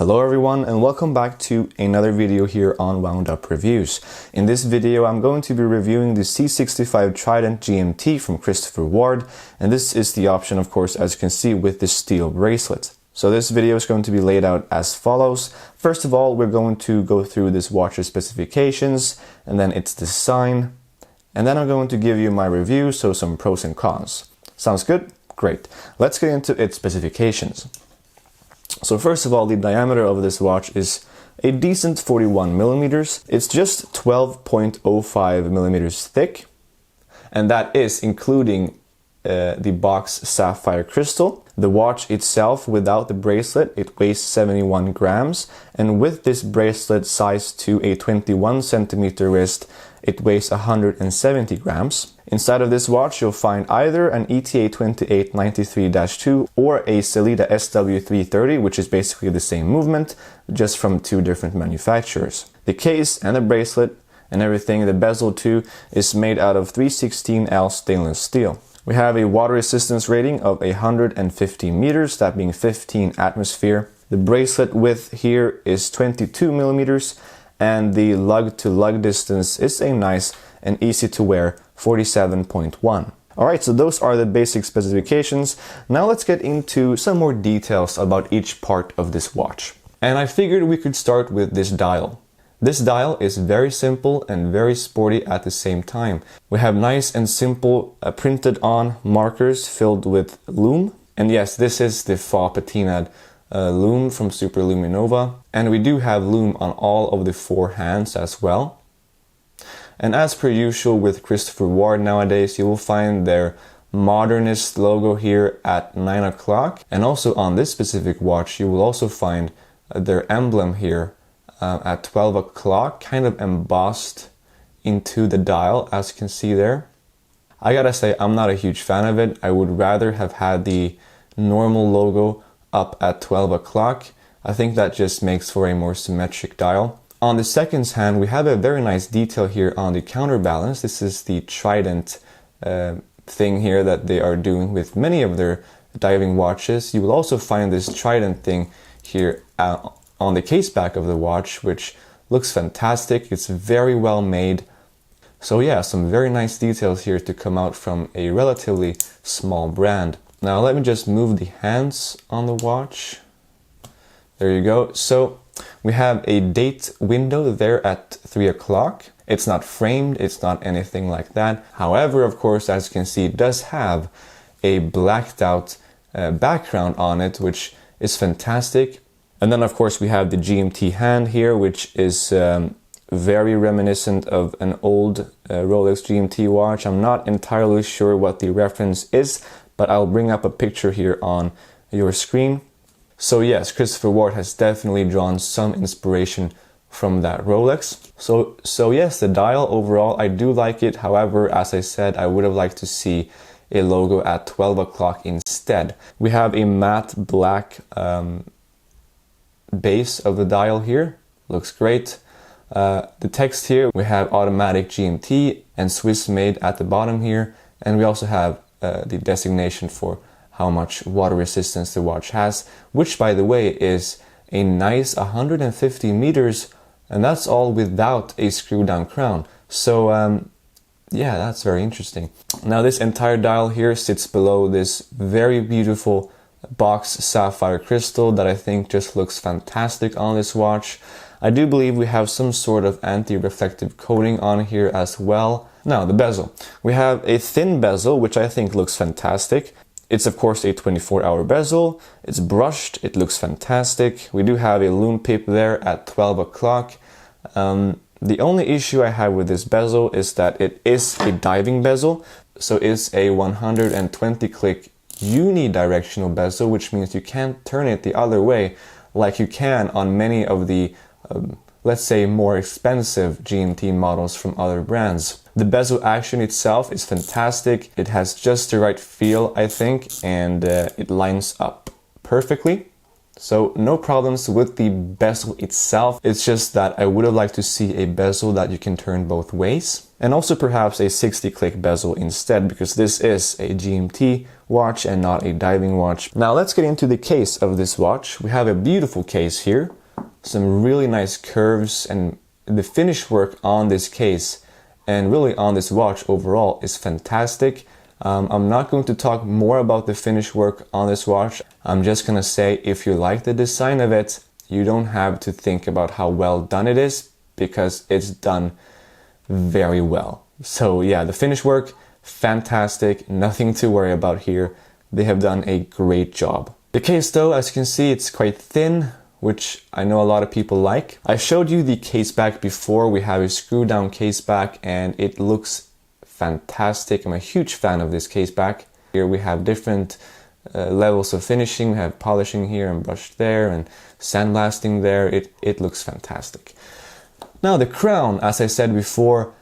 Hello everyone and welcome back to another video here on Wound Up Reviews. In this video I'm going to be reviewing the C65 Trident GMT from Christopher Ward, and this is the option, of course, as you can see, with this steel bracelet. So this video is going to be laid out as follows. First of all, we're going to go through this watch's specifications and then its design, and then I'm going to give you my review, so some pros and cons. Sounds good? Great. Let's get into its specifications. So first of all, the diameter of this watch is a decent 41 millimeters. It's just 12.05 millimeters thick, and that is including the box sapphire crystal. The watch itself, without the bracelet, it weighs 71 grams, and with this bracelet sized to a 21 centimeter wrist, it weighs 170 grams. Inside of this watch, you'll find either an ETA 2893-2 or a Sellita SW330, which is basically the same movement, just from two different manufacturers. The case and the bracelet and everything, the bezel too, is made out of 316L stainless steel. We have a water resistance rating of 150 meters, that being 15 atmosphere. The bracelet width here is 22 millimeters, and the lug to lug distance is a nice and easy to wear 47.1. Alright, so those are the basic specifications. Now let's get into some more details about each part of this watch. And I figured we could start with this dial. This dial is very simple and very sporty at the same time. We have nice and simple printed on markers filled with lume. And yes, this is the Fa Patina'd lume from Super Luminova. And we do have lume on all of the four hands as well. And as per usual with Christopher Ward nowadays, you will find their modernist logo here at 9 o'clock. And also on this specific watch, you will also find their emblem here at 12 o'clock, kind of embossed into the dial, as you can see there. I gotta say, I'm not a huge fan of it. I would rather have had the normal logo up at 12 o'clock. I think that just makes for a more symmetric dial. On the seconds hand, we have a very nice detail here on the counterbalance. This is the Trident thing here that they are doing with many of their diving watches. You will also find this Trident thing here on the case back of the watch, which looks fantastic. It's very well made. So yeah, some very nice details here to come out from a relatively small brand. Now let me just move the hands on the watch. There you go. So we have a date window there at 3 o'clock. It's not framed, it's not anything like that. However, of course, as you can see, it does have a blacked out background on it, which is fantastic. And then, of course, we have the GMT hand here, which is very reminiscent of an old Rolex GMT watch. I'm not entirely sure what the reference is, but I'll bring up a picture here on your screen. So yes, Christopher Ward has definitely drawn some inspiration from that Rolex. So yes, the dial overall, I do like it. However, as I said, I would have liked to see a logo at 12 o'clock instead. We have a matte black base of the dial here. Looks great. The text here, we have automatic GMT and Swiss made at the bottom here. And we also have the designation for how much water resistance the watch has, which by the way is a nice 150 meters, and that's all without a screw down crown. So yeah, that's very interesting. Now this entire dial here sits below this very beautiful box sapphire crystal that I think just looks fantastic on this watch. I do believe we have some sort of anti-reflective coating on here as well. Now the bezel. We have a thin bezel, which I think looks fantastic. It's of course a 24-hour bezel. It's brushed, it looks fantastic. We do have a lume pip there at 12 o'clock. The only issue I have with this bezel is that it is a diving bezel. So it's a 120 click unidirectional bezel, which means you can't turn it the other way like you can on many of the, let's say, more expensive GMT models from other brands. The bezel action itself is fantastic. It has just the right feel, I think, and it lines up perfectly. So no problems with the bezel itself. It's just that I would have liked to see a bezel that you can turn both ways. And also perhaps a 60-click bezel instead, because this is a GMT watch and not a diving watch. Now let's get into the case of this watch. We have a beautiful case here, some really nice curves, and the finish work on this case and really on this watch overall is fantastic. I'm not going to talk more about the finish work on this watch. I'm just gonna say if you like the design of it, you don't have to think about how well done it is, because it's done very well. So yeah, the finish work, fantastic, nothing to worry about here. They have done a great job. The case though, as you can see, it's quite thin, which I know a lot of people like. I showed you the case back before. We have a screw down case back and it looks fantastic. I'm a huge fan of this case back. Here we have different levels of finishing. We have polishing here and brushed there and sandblasting there. It looks fantastic. Now the crown, as I said before,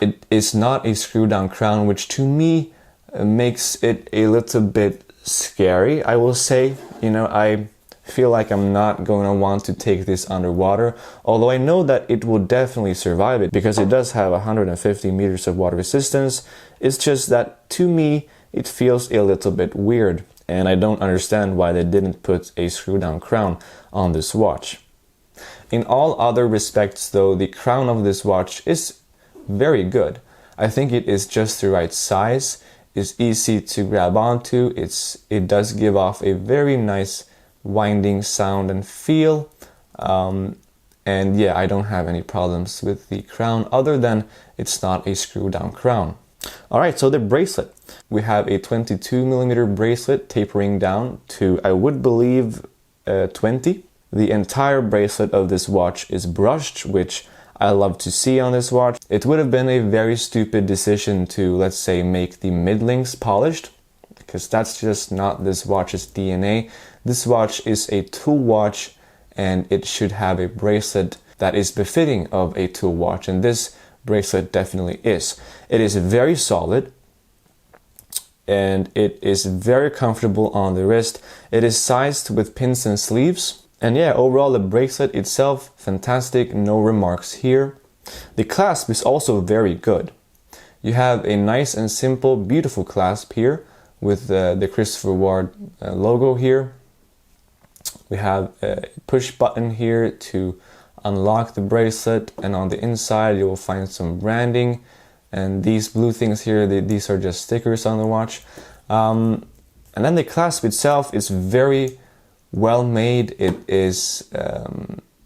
it is not a screw down crown, which to me makes it a little bit scary, I will say. You know, I feel like I'm not going to want to take this underwater, although I know that it will definitely survive it because it does have 150 meters of water resistance. It's just that to me it feels a little bit weird, and I don't understand why they didn't put a screw down crown on this watch. In all other respects though, the crown of this watch is very good. I think it is just the right size, it's easy to grab onto, it does give off a very nice winding sound and feel, and yeah, I don't have any problems with the crown other than it's not a screw down crown. Alright, so the bracelet. We have a 22mm bracelet tapering down to, I would believe, 20. The entire bracelet of this watch is brushed, which I love to see on this watch. It would have been a very stupid decision to, let's say, make the mid links polished, because that's just not this watch's DNA. This watch is a tool watch and it should have a bracelet that is befitting of a tool watch, and this bracelet definitely is. It is very solid and it is very comfortable on the wrist. It is sized with pins and sleeves. And yeah, overall the bracelet itself, fantastic, no remarks here. The clasp is also very good. You have a nice and simple, beautiful clasp here with the Christopher Ward logo here. We have a push button here to unlock the bracelet, and on the inside you will find some branding, and these blue things here, these are just stickers on the watch. And then the clasp itself is very well made. It is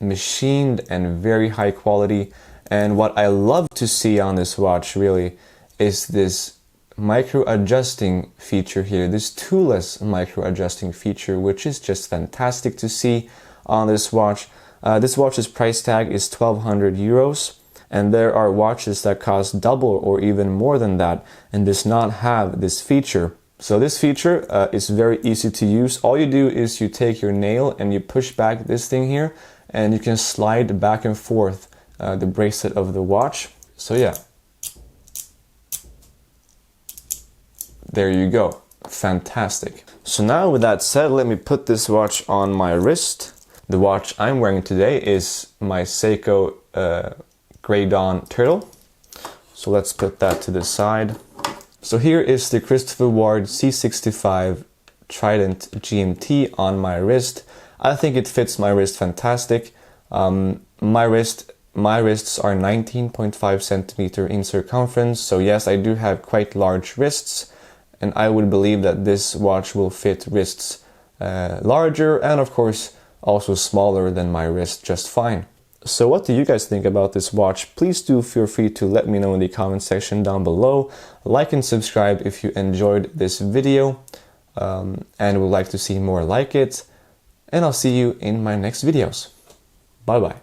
machined and very high quality, and what I love to see on this watch really is this micro adjusting feature here, this toolless micro adjusting feature, which is just fantastic to see on this watch. This watch's price tag is 1,200 euros, and there are watches that cost double or even more than that and does not have this feature. So this feature is very easy to use. All you do is you take your nail and you push back this thing here, and you can slide back and forth the bracelet of the watch. So yeah, there you go, fantastic. So now with that said, let me put this watch on my wrist. The watch I'm wearing today is my Seiko Grey Dawn Turtle. So let's put that to the side. So here is the Christopher Ward C65 Trident GMT on my wrist. I think it fits my wrist fantastic. My wrists are 19.5 centimeter in circumference, so yes, I do have quite large wrists, and I would believe that this watch will fit wrists larger and of course also smaller than my wrist just fine. So what do you guys think about this watch? Please do feel free to let me know in the comment section down below. Like and subscribe if you enjoyed this video and would like to see more like it. And I'll see you in my next videos. Bye bye.